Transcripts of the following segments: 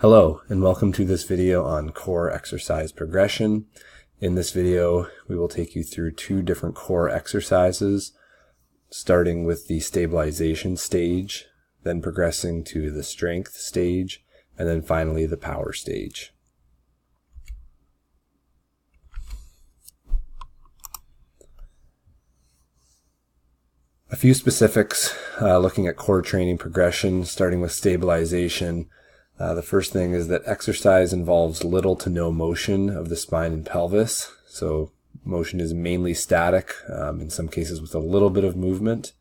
Hello, and welcome to this video on core exercise progression. In this video, we will take you through two different core exercises, starting with the stabilization stage, then progressing to the strength stage, and then finally the power stage. A few specifics looking at core training progression, starting with stabilization. The first thing is that exercise involves little to no motion of the spine and pelvis. So motion is mainly static, in some cases with a little bit of movement.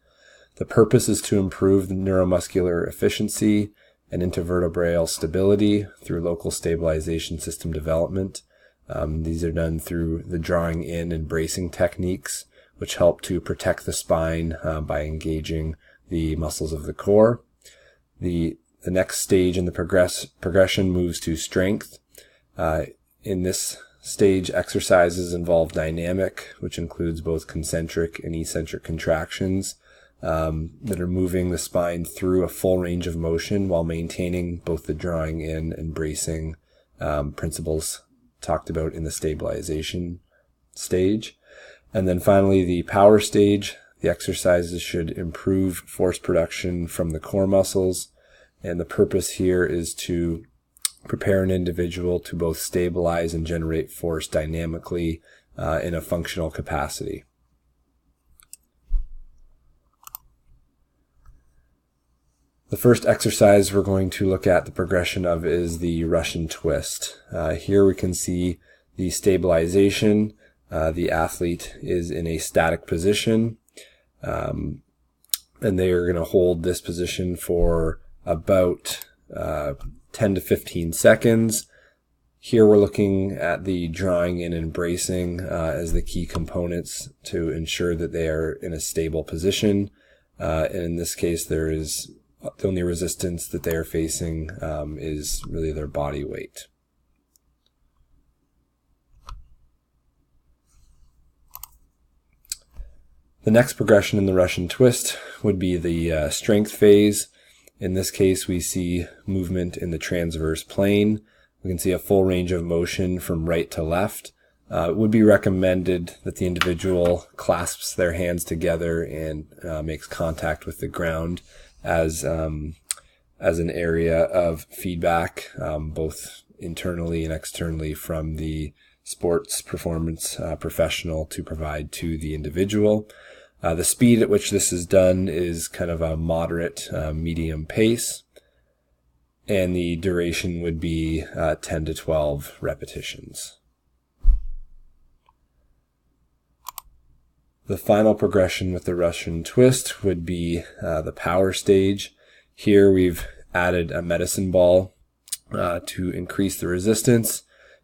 The purpose is to improve the neuromuscular efficiency and intervertebral stability through local stabilization system development. These are done through the drawing in and bracing techniques, which help to protect the spine by engaging the muscles of the core. The next stage in the progression moves to strength. In this stage, exercises involve dynamic, which includes both concentric and eccentric contractions that are moving the spine through a full range of motion while maintaining both the drawing in and bracing principles talked about in the stabilization stage. And then finally, the power stage. The exercises should improve force production from the core muscles. And the purpose here is to prepare an individual to both stabilize and generate force dynamically in a functional capacity. The first exercise we're going to look at the progression of is the Russian twist. Here we can see the stabilization. The athlete is in a static position, and they are going to hold this position for about 10 to 15 seconds. Here we're looking at the drawing in and bracing as the key components to ensure that they are in a stable position. And in this case, there is the only resistance that they are facing is really their body weight. The next progression in the Russian twist would be the strength phase. In this case, we see movement in the transverse plane. We can see a full range of motion from right to left. It would be recommended that the individual clasps their hands together and makes contact with the ground as an area of feedback, both internally and externally from the sports performance professional to provide to the individual. The speed at which this is done is kind of a moderate, medium pace, and the duration would be 10 to 12 repetitions. The final progression with the Russian twist would be the power stage. Here we've added a medicine ball to increase the resistance,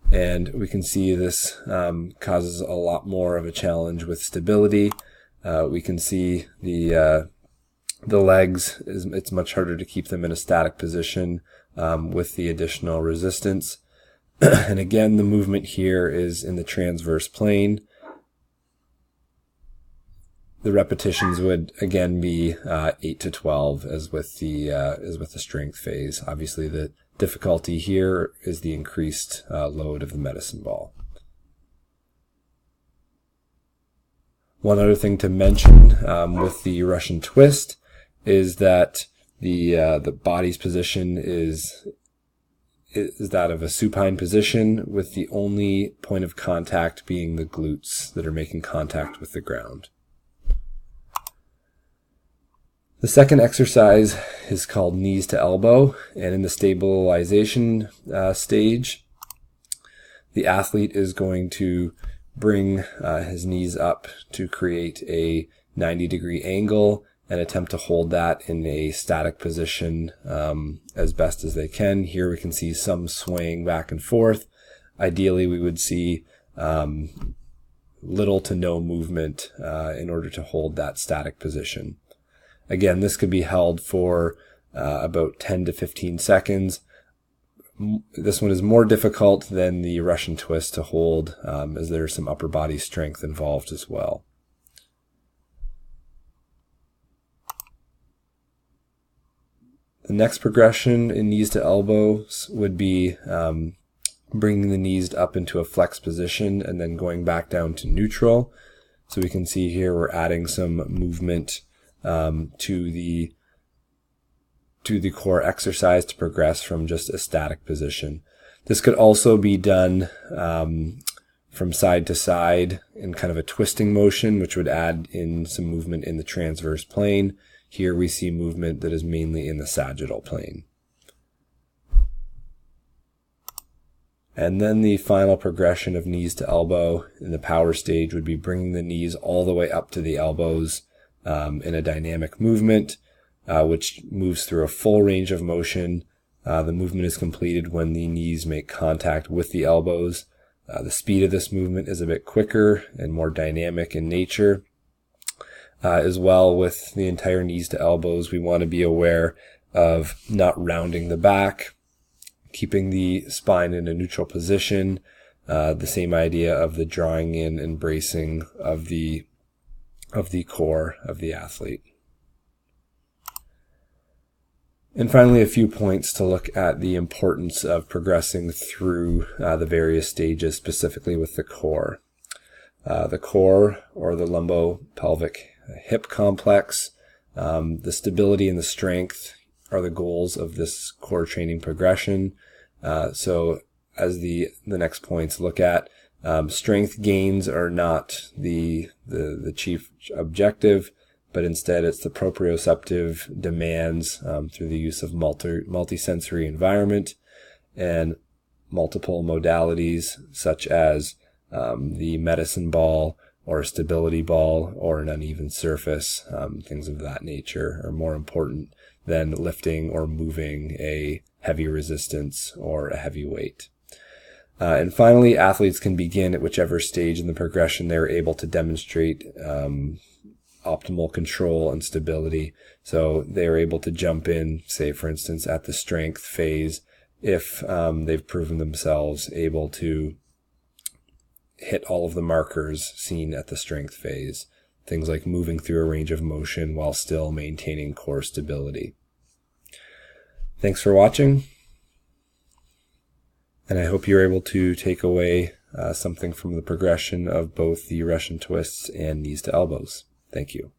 and we can see this causes a lot more of a challenge with stability. We can see the legs, it's much harder to keep them in a static position with the additional resistance. And again, the movement here is in the transverse plane. The repetitions would again be 8 to 12 as with the strength phase. Obviously, the difficulty here is the increased load of the medicine ball. One other thing to mention with the Russian twist is that the body's position is that of a supine position, with the only point of contact being the glutes that are making contact with the ground. The second exercise is called knees to elbow, and in the stabilization stage, the athlete is going to bring his knees up to create a 90-degree angle and attempt to hold that in a static position as best as they can. Here we can see some swaying back and forth. Ideally, we would see little to no movement in order to hold that static position. Again, this could be held for about 10 to 15 seconds. This one is more difficult than the Russian twist to hold, as there's some upper body strength involved as well. The next progression in knees to elbows would be bringing the knees up into a flex position and then going back down to neutral. So we can see here we're adding some movement to the core exercise to progress from just a static position. This could also be done from side to side in kind of a twisting motion, which would add in some movement in the transverse plane. Here we see movement that is mainly in the sagittal plane. And then the final progression of knees to elbow in the power stage would be bringing the knees all the way up to the elbows in a dynamic movement, which moves through a full range of motion. The movement is completed when the knees make contact with the elbows. The speed of this movement is a bit quicker and more dynamic in nature. As well, with the entire knees to elbows, we want to be aware of not rounding the back, keeping the spine in a neutral position, the same idea of the drawing in and bracing of the core of the athlete. And finally, a few points to look at the importance of progressing through the various stages, specifically with the core. The core, or the lumbopelvic hip complex, the stability and the strength are the goals of this core training progression. So as the next points look at, strength gains are not the chief objective, but instead it's the proprioceptive demands through the use of multisensory environment and multiple modalities such as the medicine ball or a stability ball or an uneven surface. Things of that nature are more important than lifting or moving a heavy resistance or a heavy weight. And finally, athletes can begin at whichever stage in the progression they're able to demonstrate optimal control and stability. So they're able to jump in, say, for instance, at the strength phase if they've proven themselves able to hit all of the markers seen at the strength phase. Things like moving through a range of motion while still maintaining core stability. Thanks for watching, and I hope you're able to take away something from the progression of both the Russian twists and knees to elbows. Thank you.